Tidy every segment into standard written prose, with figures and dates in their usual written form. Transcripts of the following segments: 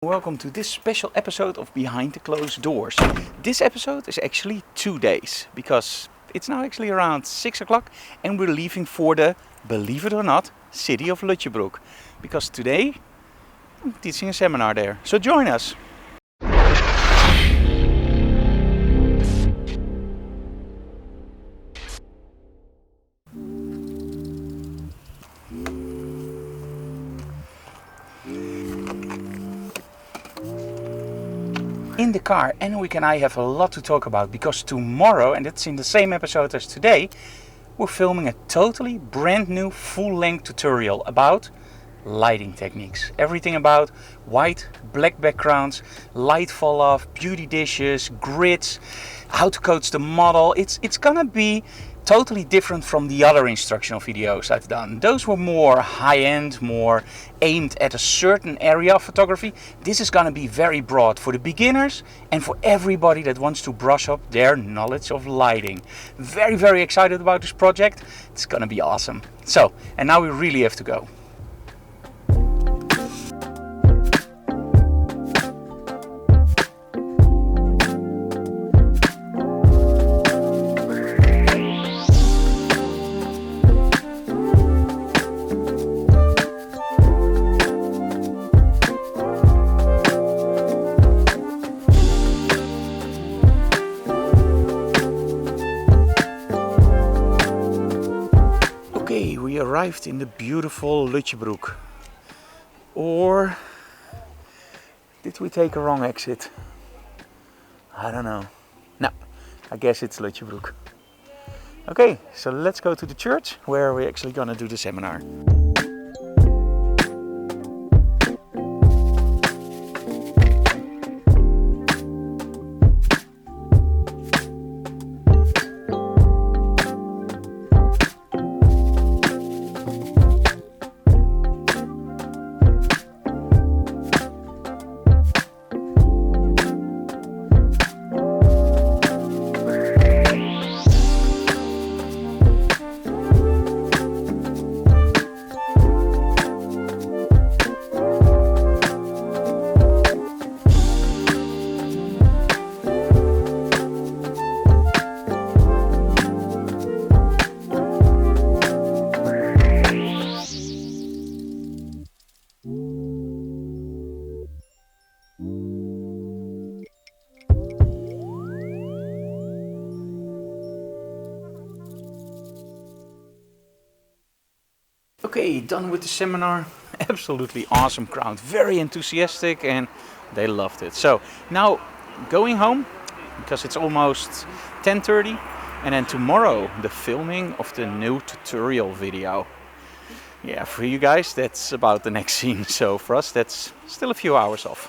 Welcome to this special episode of Behind the Closed Doors. This episode is actually 2 days because it's now actually around 6 o'clock and we're leaving for the, believe it or not, city of Lutjebroek. Because today I'm teaching a seminar there. So join us. In the car, Enrique and I have a lot to talk about because tomorrow, and it's in the same episode as today, we're filming a totally brand new full-length tutorial about lighting techniques. Everything about white, black backgrounds, light fall off, beauty dishes, grids, how to coach the model. It's gonna be totally different from the other instructional videos I've done. Those were more high-end, more aimed at a certain area of photography. This is gonna be very broad for the beginners and for everybody that wants to brush up their knowledge of lighting. Very, very excited about this project. It's gonna be awesome. So, and now we really have to go. Okay, we arrived in the beautiful Lutjebroek. Or did we take a wrong exit? I don't know. No, I guess it's Lutjebroek. Okay, so let's go to the church where we're actually gonna do the seminar. Okay, done with the seminar. Absolutely awesome crowd, very enthusiastic, and they loved it. So now going home because it's almost 10:30, and then tomorrow the filming of the new tutorial video. Yeah, for you guys that's about the next scene, so for us that's still a few hours off.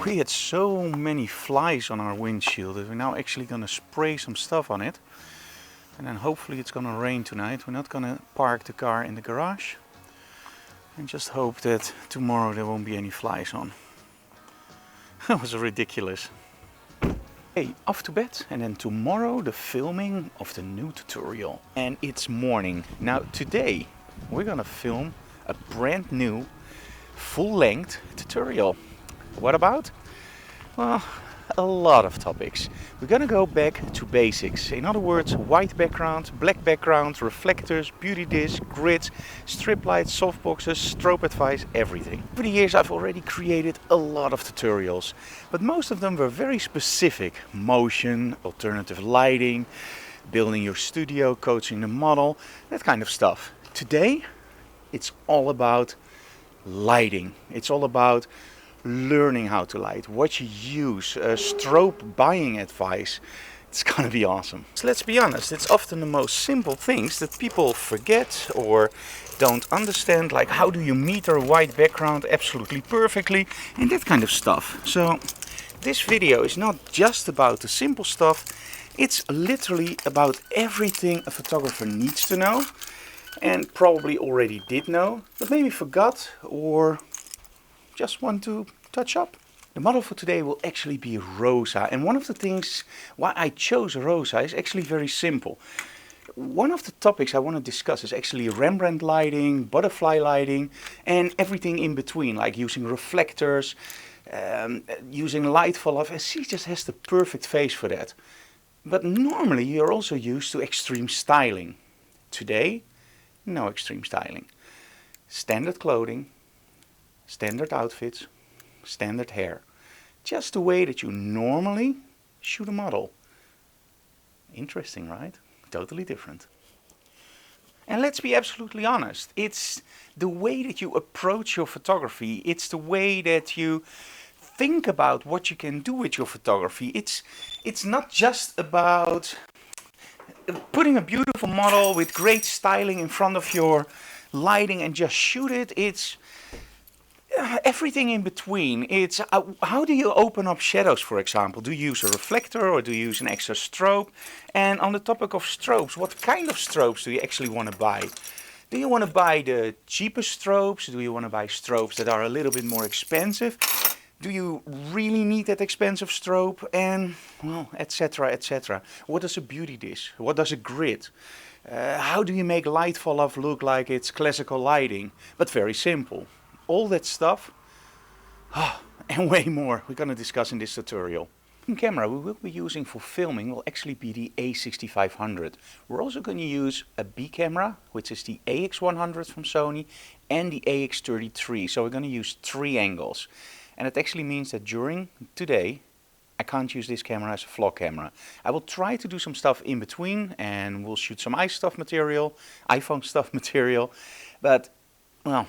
We had so many flies on our windshield that we're now actually going to spray some stuff on it, and then hopefully it's going to rain tonight. We're not going to park the car in the garage and just hope that tomorrow there won't be any flies on. That was ridiculous. Hey, off to bed, and then tomorrow the filming of the new tutorial. And it's morning. Now today we're gonna film a brand new full-length tutorial. What about? Well, a lot of topics. We're gonna go back to basics. In other words, white background, black background, reflectors, beauty discs, grids, strip lights, softboxes, strobe advice, everything. Over the years I've already created a lot of tutorials, but most of them were very specific. Motion, alternative lighting, building your studio, coaching the model, that kind of stuff. Today, it's all about lighting. It's all about learning how to light, what you use, strobe buying advice. It's gonna be awesome. So let's be honest, it's often the most simple things that people forget or don't understand, like how do you meter a white background absolutely perfectly and that kind of stuff. So this video is not just about the simple stuff, it's literally about everything a photographer needs to know and probably already did know, but maybe forgot or just want to touch up. The model for today will actually be Rosa, and one of the things why I chose Rosa is actually very simple. One of the topics I want to discuss is actually Rembrandt lighting, butterfly lighting, and everything in between, like using reflectors, using light fall-off, and she just has the perfect face for that. But normally you're also used to extreme styling. Today, no extreme styling. Standard clothing, standard outfits, standard hair. Just the way that you normally shoot a model. Interesting, right? Totally different. And let's be absolutely honest. It's the way that you approach your photography. It's the way that you think about what you can do with your photography. It's not just about putting a beautiful model with great styling in front of your lighting and just shoot it. It's everything in between. It's how do you open up shadows, for example? Do you use a reflector or do you use an extra strobe? And on the topic of strobes, what kind of strobes do you actually want to buy? Do you want to buy the cheapest strobes? Do you want to buy strobes that are a little bit more expensive? Do you really need that expensive strobe? And, well, etc, etc. What does a beauty dish? What does a grid? How do you make light fall-off look like it's classical lighting, but very simple? All that stuff and way more we're going to discuss in this tutorial. The camera we will be using for filming will actually be the A6500. We're also going to use a B camera, which is the AX100 from Sony, and the AX33. So we're going to use 3 angles. And it actually means that during today I can't use this camera as a vlog camera. I will try to do some stuff in between and we'll shoot some iPhone stuff material, but well,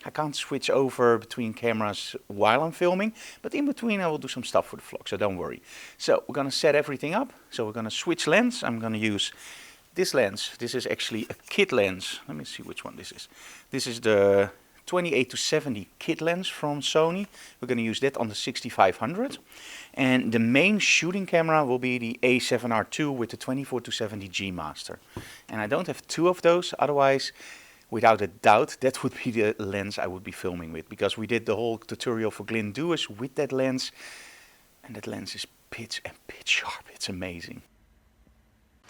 I can't switch over between cameras while I'm filming, but in between I will do some stuff for the vlog, so don't worry. So we're going to set everything up. So we're going to switch lens. I'm going to use this lens. This is actually a kit lens. Let me see which one this is. This is the 28-70 kit lens from Sony. We're going to use that on the 6500. And the main shooting camera will be the A7R II with the 24-70 G Master. And I don't have 2 of those, otherwise without a doubt, that would be the lens I would be filming with, because we did the whole tutorial for Glyndewis with that lens, and that lens is pitch sharp. It's amazing.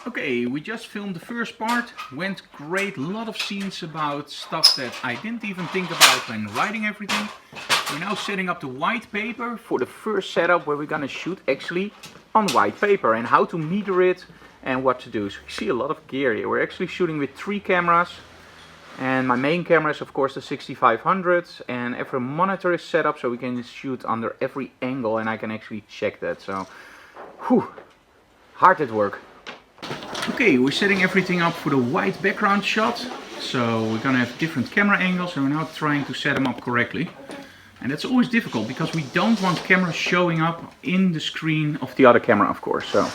Okay, we just filmed the first part, went great, a lot of scenes about stuff that I didn't even think about when writing everything. We're now setting up the white paper for the first setup where we're gonna shoot actually on white paper and how to meter it and what to do. So you see a lot of gear here. We're actually shooting with 3 cameras. And my main camera is of course the 6500, and every monitor is set up so we can shoot under every angle and I can actually check that. So, whew, hard at work. Okay, we're setting everything up for the white background shot. So we're gonna have different camera angles and we're now trying to set them up correctly. And that's always difficult because we don't want cameras showing up in the screen of the other camera, of course. So,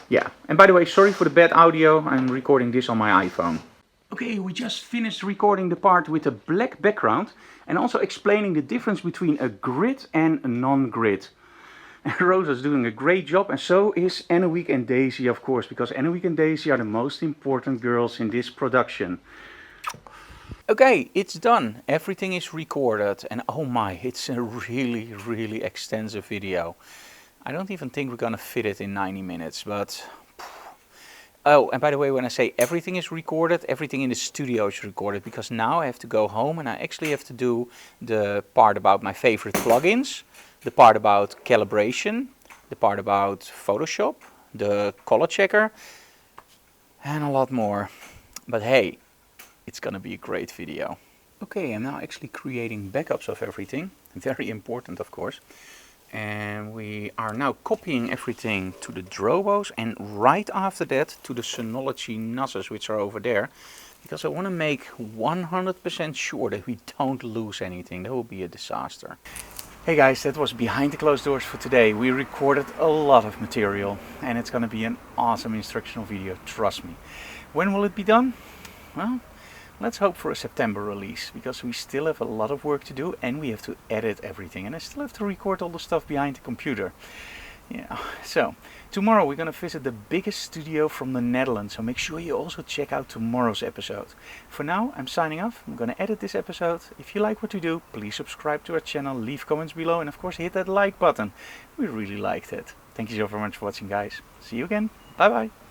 yeah. And by the way, sorry for the bad audio. I'm recording this on my iPhone. Okay, we just finished recording the part with a black background and also explaining the difference between a grid and a non-grid. And Rosa's doing a great job, and so is Enkhuizen and Daisy, of course, because Enkhuizen and Daisy are the most important girls in this production. Okay, it's done. Everything is recorded, and oh my, it's a really extensive video. I don't even think we're gonna fit it in 90 minutes, but... Oh, and by the way, when I say everything is recorded, everything in the studio is recorded, because now I have to go home and I actually have to do the part about my favorite plugins, the part about calibration, the part about Photoshop, the color checker, and a lot more. But hey, it's gonna be a great video. Okay, I'm now actually creating backups of everything, very important of course. And we are now copying everything to the Drobos, and right after that to the Synology NASs, which are over there, because I want to make 100% sure that we don't lose anything. That would be a disaster. Hey guys, that was behind the closed doors for today. We recorded a lot of material and it's going to be an awesome instructional video, trust me. When will it be done? Well, let's hope for a September release, because we still have a lot of work to do and we have to edit everything, and I still have to record all the stuff behind the computer. Yeah, so tomorrow we're going to visit the biggest studio from the Netherlands, so make sure you also check out tomorrow's episode. For now, I'm signing off. I'm going to edit this episode. If you like what we do, please subscribe to our channel, leave comments below, and of course hit that like button. We really liked it. Thank you so very much for watching, guys. See you again. Bye bye.